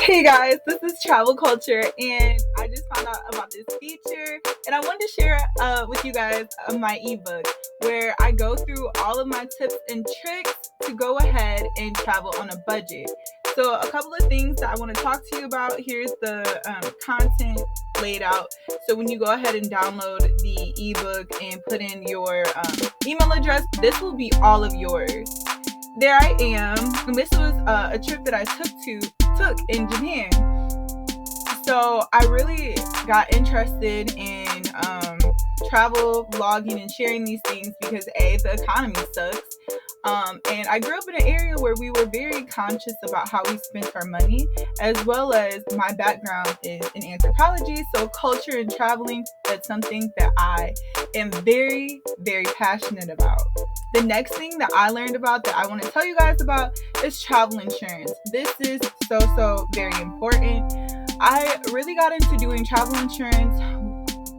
Hey guys, this is Travel Culture, and I just found out about this feature, and I wanted to share with you guys my ebook where I go through all of my tips and tricks to go ahead and travel on a budget. So, a couple of things that I want to talk to you about. Here's the content laid out. So, when you go ahead and download the ebook and put in your email address, this will be all of yours. There I am, and this was a trip that I took in Japan. So I really got interested in travel vlogging and sharing these things because the economy sucks. And I grew up in an area where we were very conscious about how we spent our money, as well as my background is in anthropology. So culture and traveling, that's something that I am very, very passionate about. The next thing that I learned about that I want to tell you guys about is travel insurance. This is so very important. I really got into doing travel insurance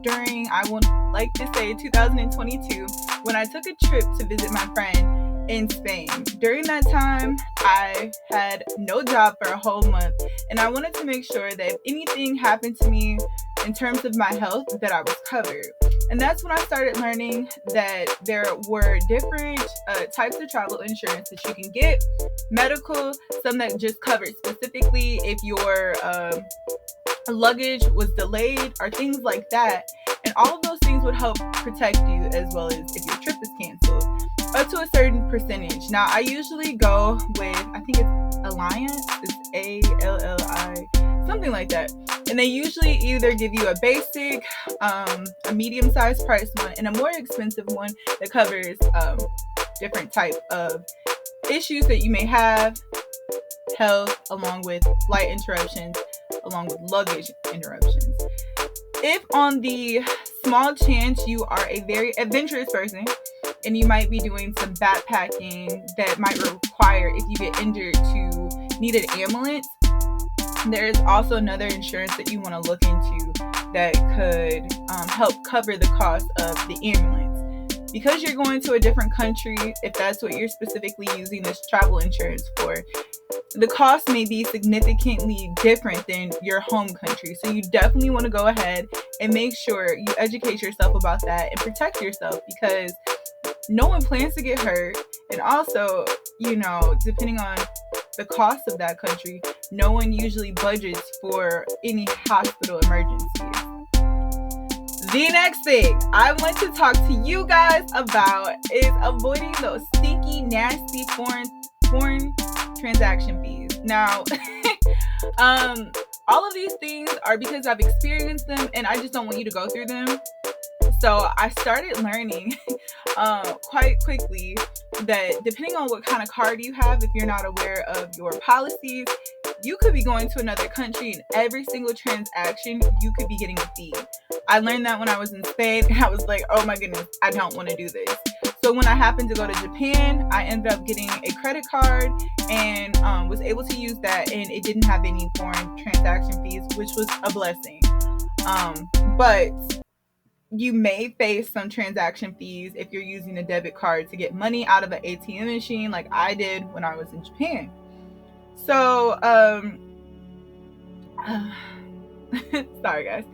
during, I would like to say, 2022, when I took a trip to visit my friend in Spain. During that time, I had no job for a whole month, and I wanted to make sure that if anything happened to me in terms of my health, that I was covered. And that's when I started learning that there were different types of travel insurance that you can get. Medical, some that just covered specifically if your luggage was delayed or things like that. And all of those things would help protect you, as well as if your trip is canceled, up to a certain percentage. Now, I usually go with, I think it's Alliance, it's ALLI, something like that. And they usually either give you a basic, a medium-sized price one, and a more expensive one that covers different type of issues that you may have, health, along with flight interruptions, along with luggage interruptions. If on the small chance you are a very adventurous person, and you might be doing some backpacking that might require, if you get injured, to need an ambulance, there is also another insurance that you want to look into that could help cover the cost of the ambulance. Because you're going to a different country, if that's what you're specifically using this travel insurance for, the cost may be significantly different than your home country. So you definitely want to go ahead and make sure you educate yourself about that and protect yourself, because no one plans to get hurt. And also, depending on the cost of that country, no one usually budgets for any hospital emergencies. The next thing I want to talk to you guys about is avoiding those stinky, nasty foreign transaction fees. Now, all of these things are because I've experienced them, and I just don't want you to go through them. So I started learning quite quickly that depending on what kind of card you have, if you're not aware of your policies, you could be going to another country, and every single transaction you could be getting a fee. I learned that when I was in Spain, and I was like, oh my goodness, I don't want to do this. So when I happened to go to Japan, I ended up getting a credit card and was able to use that, and it didn't have any foreign transaction fees, which was a blessing. But you may face some transaction fees if you're using a debit card to get money out of an ATM machine, like I did when I was in Japan. So, sorry guys.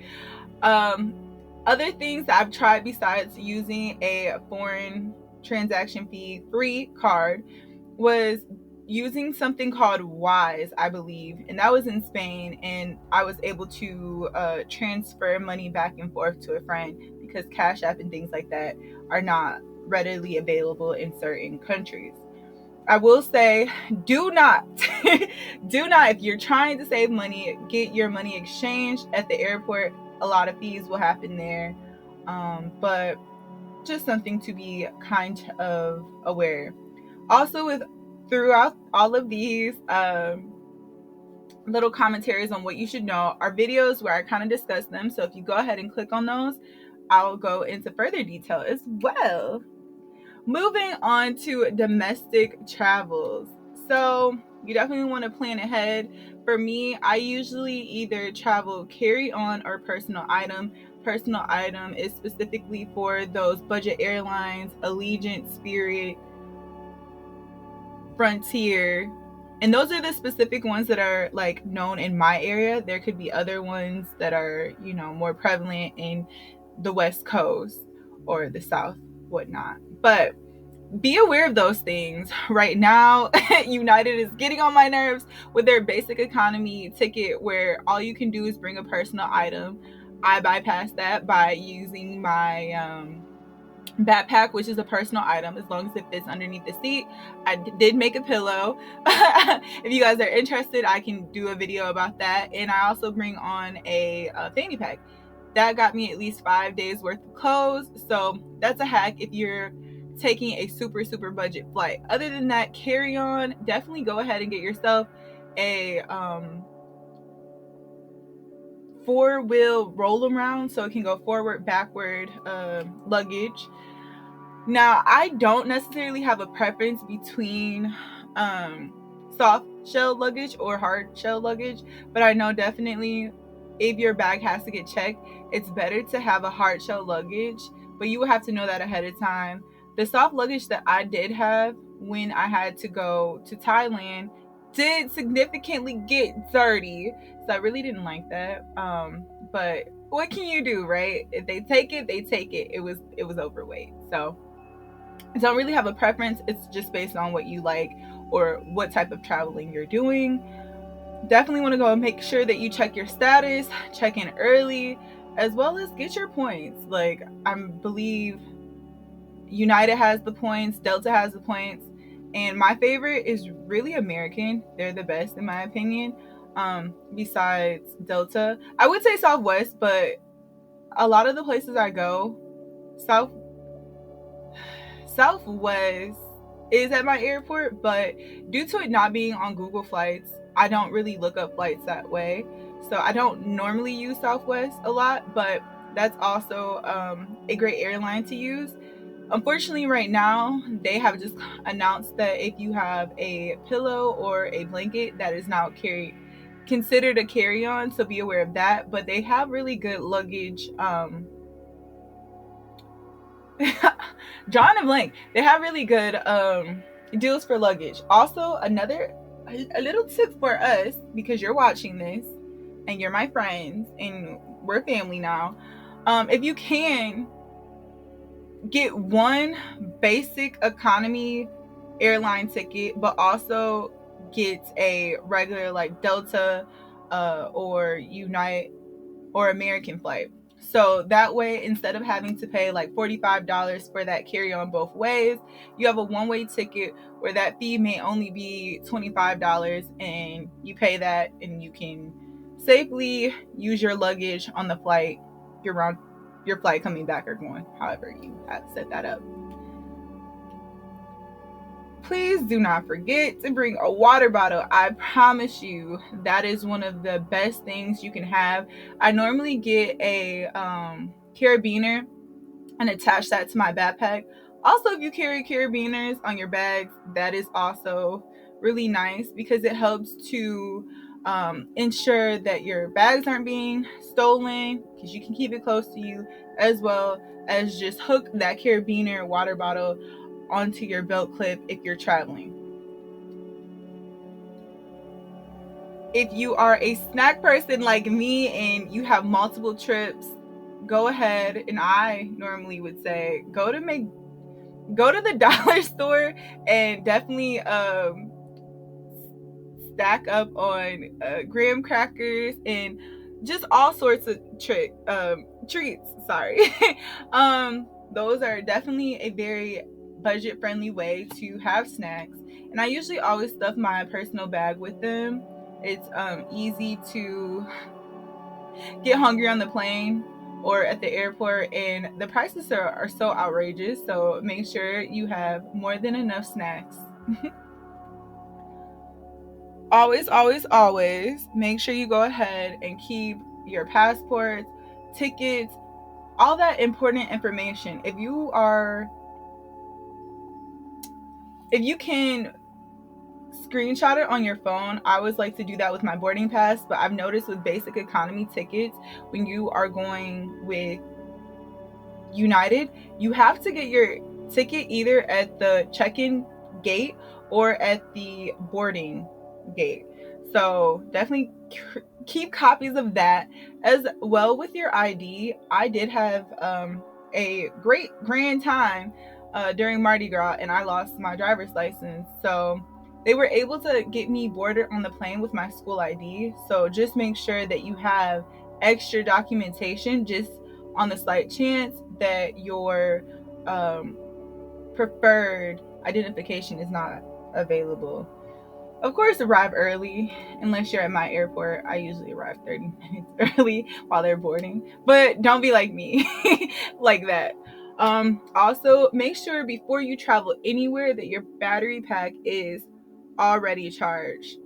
Other things that I've tried besides using a foreign transaction fee free card was using something called Wise, I believe, and that was in Spain, and I was able to transfer money back and forth to a friend because Cash App and things like that are not readily available in certain countries. I will say, do not, if you're trying to save money, get your money exchanged at the airport. A lot of fees will happen there, but just something to be kind of aware. Also, throughout all of these little commentaries on what you should know are videos where I kind of discuss them. So if you go ahead and click on those, I'll go into further detail as well. Moving on to domestic travels. So you definitely want to plan ahead. For me, I usually either travel carry-on or personal item. Personal item is specifically for those budget airlines, Allegiant, Spirit, Frontier, And those are the specific ones that are like known in my area. There could be other ones that are, more prevalent in the West Coast or the South, whatnot. But be aware of those things. Right now, United is getting on my nerves with their basic economy ticket where all you can do is bring a personal item. I bypass that by using my backpack, which is a personal item, as long as it fits underneath the seat. I did make a pillow. If you guys are interested, I can do a video about that. And I also bring on a fanny pack. That got me at least 5 days worth of clothes. So that's a hack if you're taking a super, super budget flight. Other than that, carry on. Definitely go ahead and get yourself a 4-wheel roll around so it can go forward, backward luggage. Now, I don't necessarily have a preference between soft shell luggage or hard shell luggage, but I know definitely if your bag has to get checked, it's better to have a hard shell luggage, but you will have to know that ahead of time. The soft luggage that I did have when I had to go to Thailand did significantly get dirty, so I really didn't like that. But what can you do, right? If they take it, they take it. It was overweight, so I don't really have a preference. It's just based on what you like or what type of traveling you're doing. Definitely want to go and make sure that you check your status, check in early, as well as get your points. Like, I believe United has the points, Delta has the points, and my favorite is really American. They're the best in my opinion. Besides Delta, I would say Southwest, but a lot of the places I go, Southwest is at my airport, but due to it not being on Google Flights, I don't really look up flights that way. So I don't normally use Southwest a lot, but that's also a great airline to use. Unfortunately, right now, they have just announced that if you have a pillow or a blanket, that is now considered a carry-on, so be aware of that. But they have really good luggage. John and Blank, they have really good deals for luggage. Also, a little tip for us, because you're watching this and you're my friends and we're family now. If you can get one basic economy airline ticket, but also get a regular like Delta or United or American flight. So that way, instead of having to pay like $45 for that carry-on both ways, you have a one-way ticket where that fee may only be $25, and you pay that and you can safely use your luggage on the flight, your flight coming back or going, however you have set that up. Please do not forget to bring a water bottle. I promise you, that is one of the best things you can have. I normally get a carabiner and attach that to my backpack. Also, if you carry carabiners on your bags, that is also really nice because it helps to ensure that your bags aren't being stolen, because you can keep it close to you, as well as just hook that carabiner water bottle onto your belt clip if you're traveling. If you are a snack person like me and you have multiple trips, go ahead, and I normally would say go to the dollar store and definitely stack up on graham crackers and just all sorts of treats. Sorry. Those are definitely a very budget friendly way to have snacks, and I usually always stuff my personal bag with them. It's easy to get hungry on the plane or at the airport, and the prices are so outrageous, so make sure you have more than enough snacks. Always make sure you go ahead and keep your passports, tickets, all that important information. If you can screenshot it on your phone, I always like to do that with my boarding pass, but I've noticed with basic economy tickets, when you are going with United, you have to get your ticket either at the check-in gate or at the boarding gate. So definitely keep copies of that as well with your ID. I did have a great grand time during Mardi Gras, and I lost my driver's license. So they were able to get me boarded on the plane with my school ID. So just make sure that you have extra documentation, just on the slight chance that your preferred identification is not available. Of course, arrive early unless you're at my airport. I usually arrive 30 minutes early while they're boarding, but don't be like me like that. Also, make sure before you travel anywhere that your battery pack is already charged.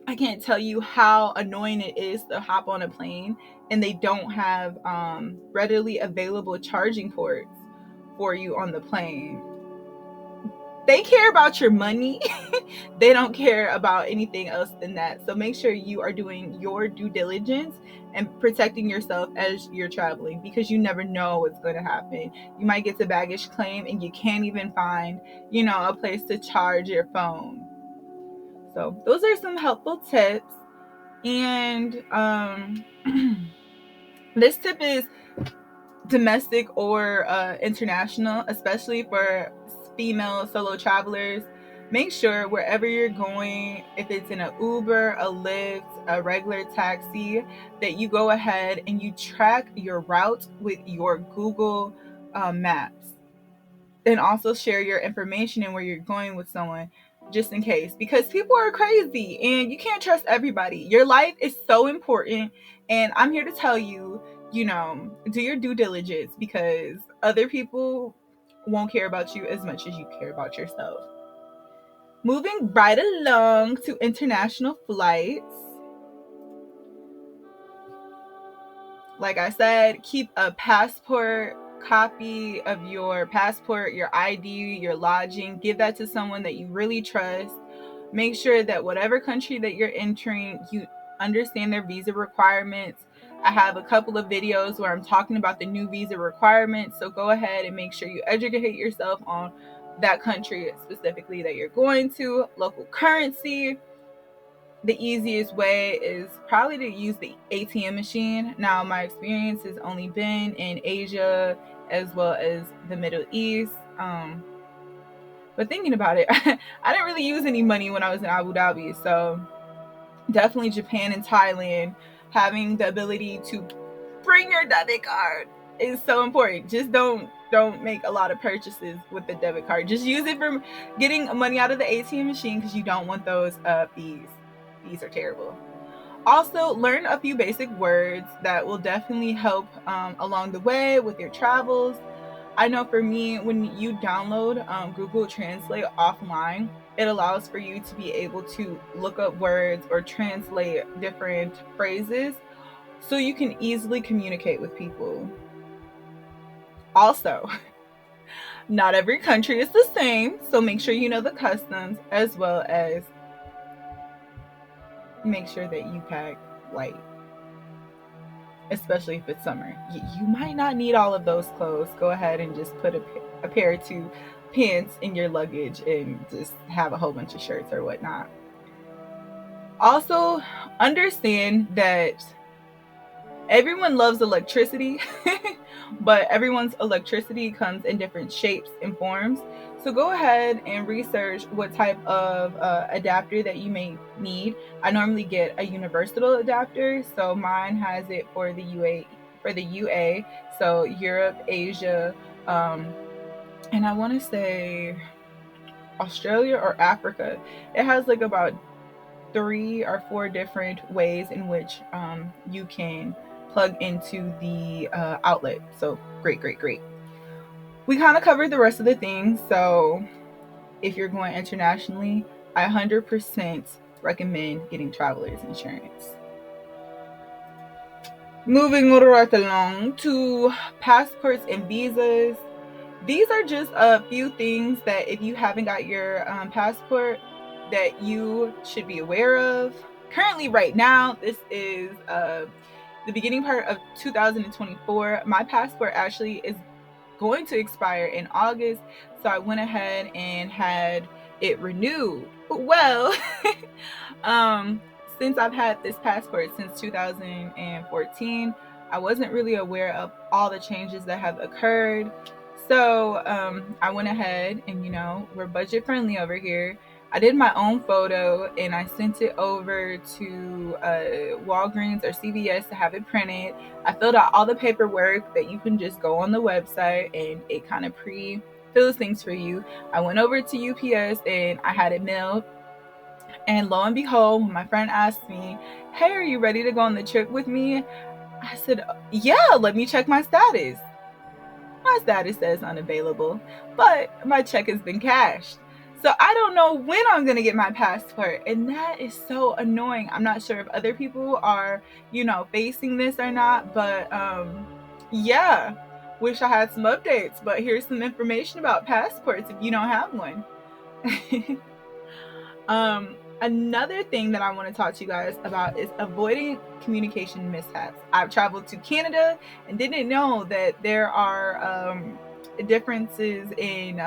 I can't tell you how annoying it is to hop on a plane and they don't have readily available charging ports for you on the plane. They care about your money. They don't care about anything else than that. So make sure you are doing your due diligence and protecting yourself as you're traveling, because you never know what's going to happen. You might get to baggage claim and you can't even find, a place to charge your phone. So those are some helpful tips. And this tip is domestic or international, especially for female solo travelers. Make sure wherever you're going, if it's in an Uber, a Lyft, a regular taxi, that you go ahead and you track your route with your Google Maps, and also share your information and where you're going with someone, just in case, because people are crazy and you can't trust everybody. Your life is so important, and I'm here to tell you, do your due diligence, because other people won't care about you as much as you care about yourself. Moving right along to international flights. Like I said, keep a passport, copy of your passport, your ID, your lodging. Give that to someone that you really trust. Make sure that whatever country that you're entering, you understand their visa requirements. I have a couple of videos where I'm talking about the new visa requirements. So go ahead and make sure you educate yourself on that country specifically that you're going to, local currency. The easiest way is probably to use the ATM machine. Now, my experience has only been in Asia as well as the Middle East. But thinking about it, I didn't really use any money when I was in Abu Dhabi. So definitely Japan and Thailand, having the ability to bring your debit card is so important. Just don't make a lot of purchases with the debit card. Just use it for getting money out of the ATM machine, because you don't want those fees. Fees are terrible. Also, learn a few basic words that will definitely help along the way with your travels. I know for me, when you download Google Translate offline, it allows for you to be able to look up words or translate different phrases so you can easily communicate with people. Also, not every country is the same, so make sure you know the customs, as well as make sure that you pack light, especially if it's summer. You might not need all of those clothes. Go ahead and just put a pair or two pants in your luggage and just have a whole bunch of shirts or whatnot. Also, understand that everyone loves electricity, but everyone's electricity comes in different shapes and forms. So go ahead and research what type of adapter that you may need. I normally get a universal adapter, so mine has it for the UA, so Europe, Asia, and I want to say Australia or Africa. It has like about 3 or 4 different ways in which you can plug into the outlet. So great, great, great. We kind of covered the rest of the things. So if you're going internationally, I 100% recommend getting traveler's insurance. Moving right along to passports and visas. These are just a few things that if you haven't got your passport, that you should be aware of. Currently, right now, this is the beginning part of 2024. My passport actually is going to expire in August, so I went ahead and had it renewed. Well, um, since I've had this passport since 2014, I wasn't really aware of all the changes that have occurred. So I went ahead and, we're budget friendly over here. I did my own photo and I sent it over to Walgreens or CVS to have it printed. I filled out all the paperwork that you can just go on the website and it kind of fills things for you. I went over to UPS and I had it mailed. And lo and behold, when my friend asked me, "Hey, are you ready to go on the trip with me?" I said, "Yeah, let me check my status." My status says unavailable, but my check has been cashed. So I don't know when I'm going to get my passport. And that is so annoying. I'm not sure if other people are, facing this or not. But yeah, wish I had some updates. But here's some information about passports if you don't have one. Another thing that I want to talk to you guys about is avoiding communication mishaps. I've traveled to Canada and didn't know that there are differences in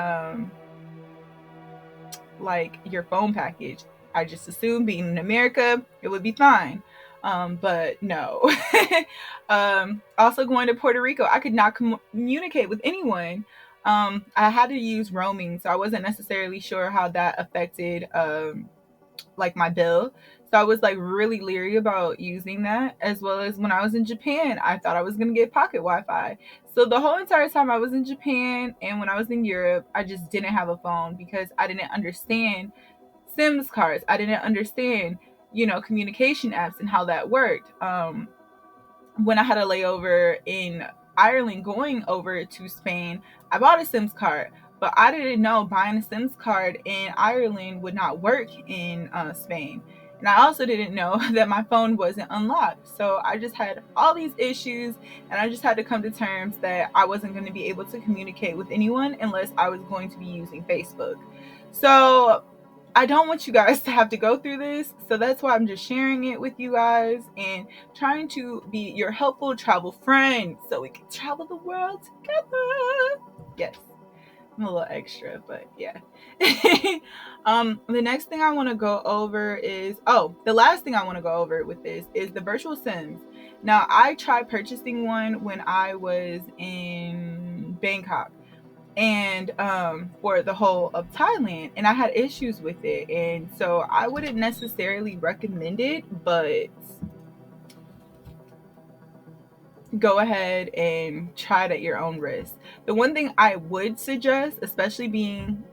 like your phone package. I just assumed being in America, it would be fine. But no. Also going to Puerto Rico, I could not communicate with anyone. I had to use roaming, so I wasn't necessarily sure how that affected like my bill. So I was like really leery about using that, as well as when I was in Japan, I thought I was going to get pocket Wi-Fi. So the whole entire time I was in Japan and when I was in Europe, I just didn't have a phone because I didn't understand SIMs cards. I didn't understand, communication apps and how that worked. When I had a layover in Ireland going over to Spain, I bought a SIMS card, but I didn't know buying a SIMS card in Ireland would not work in Spain. And I also didn't know that my phone wasn't unlocked. So I just had all these issues, and I just had to come to terms that I wasn't going to be able to communicate with anyone unless I was going to be using Facebook. So I don't want you guys to have to go through this. So that's why I'm just sharing it with you guys and trying to be your helpful travel friend so we can travel the world together. Yes, I'm a little extra, but yeah. The next thing I want to go over is, the last thing I want to go over with this is the virtual Sims. Now, I tried purchasing one when I was in Bangkok and for the whole of Thailand, and I had issues with it, and so I wouldn't necessarily recommend it, but go ahead and try it at your own risk. The one thing I would suggest, especially being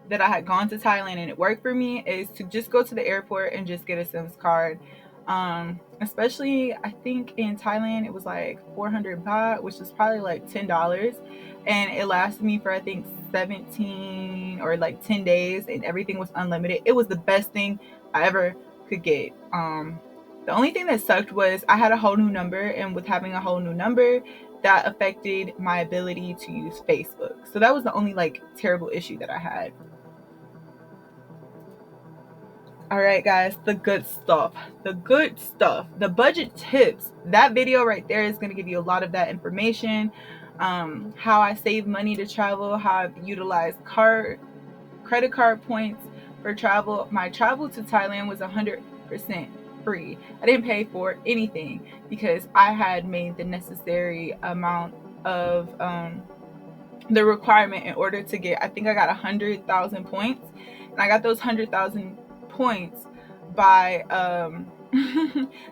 that I had gone to Thailand and it worked for me, is to just go to the airport and just get a SIMS card. Especially I think in Thailand it was like 400 baht, which is probably like $10, and it lasted me for I think 17 or like 10 days, and everything was unlimited. It was the best thing I ever could get. The only thing that sucked was I had a whole new number, and with having a whole new number, that affected my ability to use Facebook. So that was the only like terrible issue that I had. All right, guys, the good stuff. The good stuff. The budget tips. That video right there is going to give you a lot of that information. How I save money to travel, how I've utilized credit card points for travel. My travel to Thailand was 100% free. I didn't pay for anything because I had made the necessary amount of the requirement in order to get, I think I got 100,000 points, and I got those 100,000 points by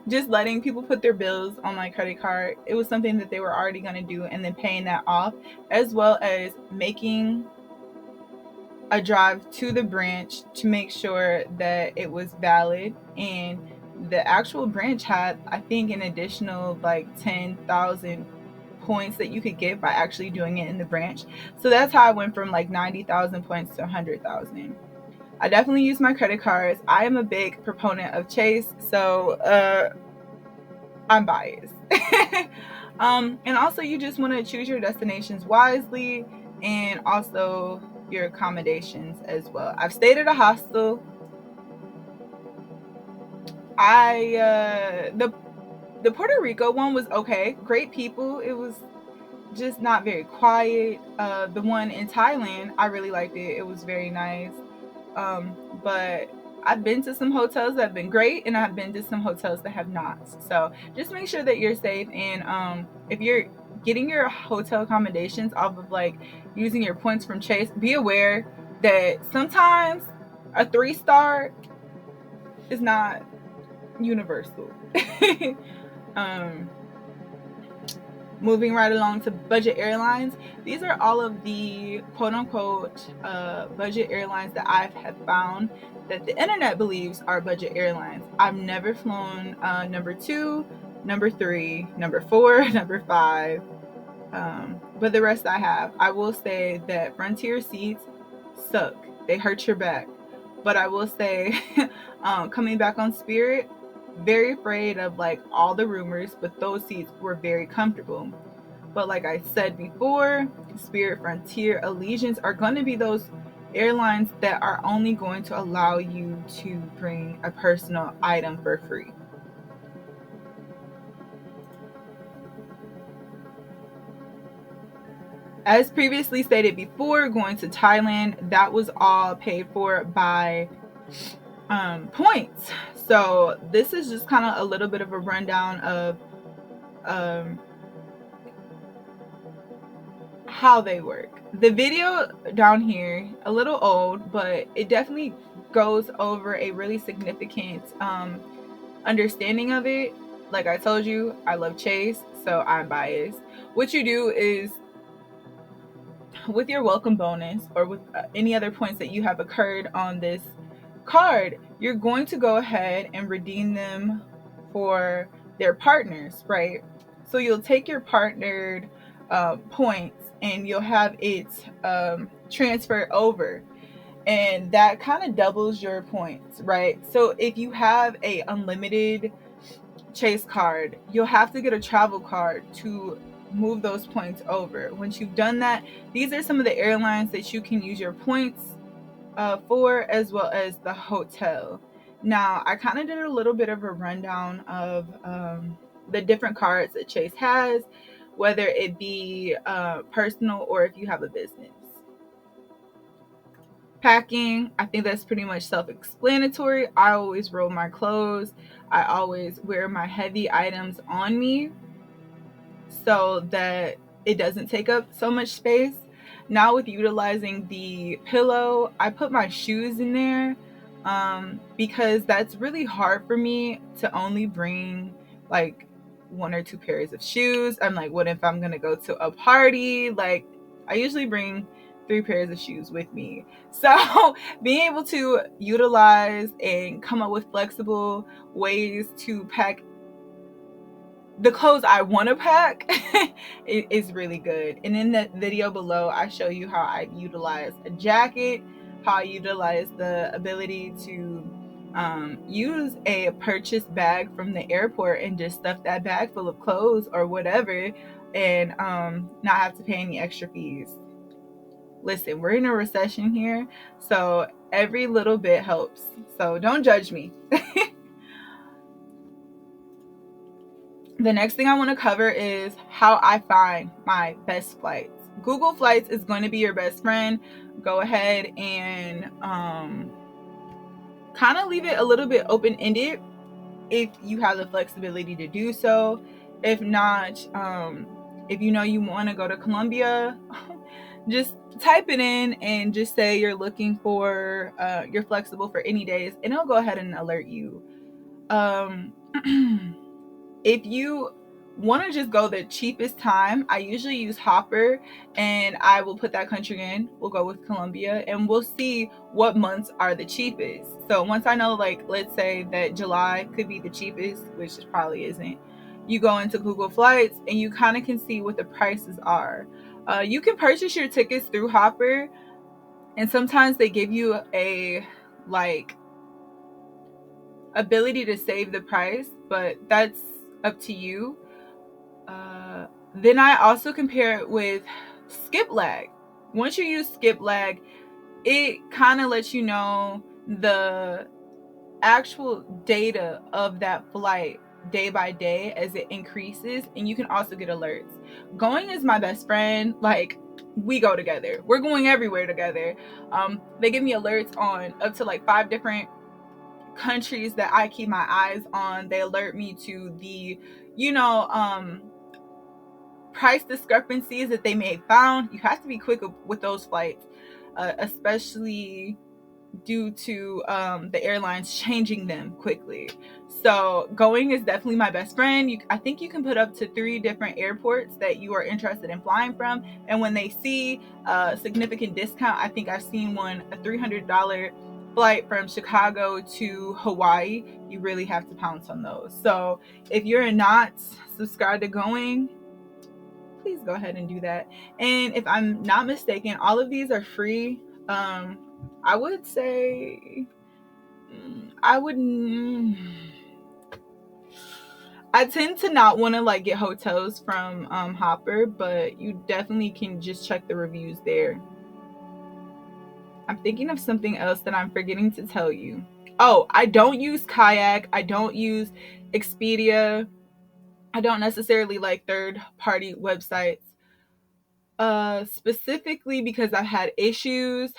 just letting people put their bills on my credit card. It was something that they were already going to do, and then paying that off, as well as making a drive to the branch to make sure that it was valid. And the actual branch had, I think, an additional like 10,000 points that you could get by actually doing it in the branch. So that's how I went from like 90,000 points to 100,000. I definitely use my credit cards. I am a big proponent of Chase, so I'm biased. And also, you just want to choose your destinations wisely, and also your accommodations as well. I've stayed at a hostel. The Puerto Rico one was okay. Great people. It was just not very quiet. The one in Thailand, I really liked it. It was very nice. but I've been to some hotels that have been great, and I've been to some hotels that have not. So just make sure that you're safe. And if you're getting your hotel accommodations off of like using your points from Chase, be aware that sometimes a 3-star is not universal. um, Moving right along to budget airlines. These are all of the quote unquote budget airlines that I have found that the internet believes are budget airlines. I've never flown number 2, number 3, number 4, number 5, but the rest I have. I will say that Frontier seats suck. They hurt your back. But I will say, coming back on Spirit, very afraid of like all the rumors, but those seats were very comfortable. But like I said before, Spirit, Frontier, Allegiance are going to be those airlines that are only going to allow you to bring a personal item for free. As previously stated before, going to Thailand, that was all paid for by points. So this is just kind of a little bit of a rundown of how they work. The video down here, a little old, but it definitely goes over a really significant understanding of it. Like I told you, I love Chase, so I'm biased. What you do is, with your welcome bonus or with any other points that you have occurred on this card, you're going to go ahead and redeem them for their partners, right? So you'll take your partnered points and you'll have it transferred over, and that kind of doubles your points, right? So if you have a unlimited Chase card, you'll have to get a travel card to move those points over. Once you've done that, these are some of the airlines that you can use your points for, as well as the hotel. Now, I kind of did a little bit of a rundown of the different cards that Chase has, whether it be personal or if you have a business. Packing, I think that's pretty much self-explanatory. I always roll my clothes. I always wear my heavy items on me so that it doesn't take up so much space. Now with utilizing the pillow, I put my shoes in there because that's really hard for me to only bring like 1 or 2 pairs of shoes. I'm like, what if I'm going to go to a party? Like, I usually bring 3 pairs of shoes with me. So being able to utilize and come up with flexible ways to pack the clothes I want to pack is really good. And in the video below, I show you how I utilize a jacket, how I utilize the ability to use a purchased bag from the airport and just stuff that bag full of clothes or whatever, and not have to pay any extra fees. Listen, we're in a recession here, so every little bit helps. So don't judge me. The next thing I want to cover is how I find my best flights. Google Flights is going to be your best friend. Go ahead and kind of leave it a little bit open-ended if you have the flexibility to do so. If not, if you know you want to go to Colombia, just type it in and just say you're looking for, you're flexible for any days, and it'll go ahead and alert you. If you want to just go the cheapest time, I usually use Hopper, and I will put that country in. We'll go with Colombia, and we'll see what months are the cheapest. So once I know, like, let's say that July could be the cheapest, which it probably isn't, you go into Google Flights and you kind of can see what the prices are. You can purchase your tickets through Hopper, and sometimes they give you a like ability to save the price, but that's up to you. Then I also compare it with skip lag. Once you use skip lag, it kind of lets you know the actual data of that flight day by day as it increases, and you can also get alerts. Going is my best friend. Like, we go together. We're going everywhere together. They give me alerts on up to like 5 different countries that I keep my eyes on. They alert me to the, you know, price discrepancies that they may have found. You have to be quick with those flights, especially due to the airlines changing them quickly. So going is definitely my best friend. I think you can put up to 3 different airports that you are interested in flying from, and when they see a significant discount, I think I've seen one, a $300 flight from Chicago to Hawaii, you really have to pounce on those. So if you're not subscribed to Going, please go ahead and do that. And if I'm not mistaken, all of these are free. I would say I would. I tend to not want to like get hotels from Hopper, but you definitely can just check the reviews there. I'm thinking of something else that I'm forgetting to tell you. Oh, I don't use Kayak. I don't use Expedia. I don't necessarily like third-party websites. Specifically because I've had issues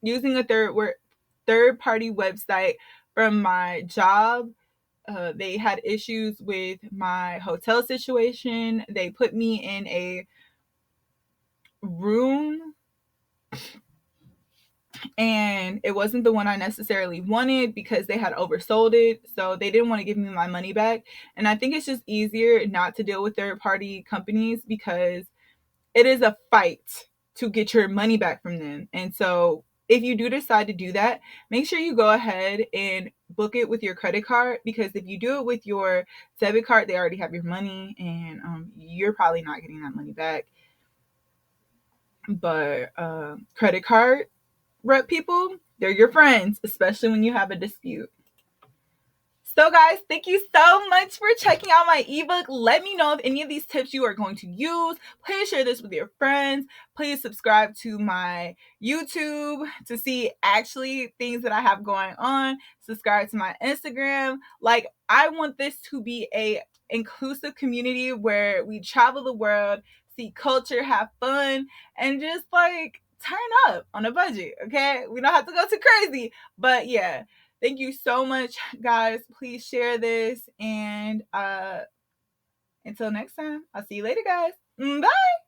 using a third-party website from my job. They had issues with my hotel situation. They put me in a room and it wasn't the one I necessarily wanted because they had oversold it. So they didn't want to give me my money back. And I think it's just easier not to deal with third-party companies because it is a fight to get your money back from them. And so if you do decide to do that, make sure you go ahead and book it with your credit card, because if you do it with your debit card, they already have your money and you're probably not getting that money back. But credit card rep people, they're your friends, especially when you have a dispute. So guys, thank you so much for checking out my ebook. Let me know if any of these tips you are going to use. Please share this with your friends. Please subscribe to my YouTube to see actually things that I have going on. Subscribe to my Instagram. Like, I want this to be a inclusive community where we travel the world, see culture, have fun, and just like turn up on a budget, okay? We don't have to go too crazy, but yeah. Thank you so much, guys. Please share this. And until next time, I'll see you later, guys. Bye.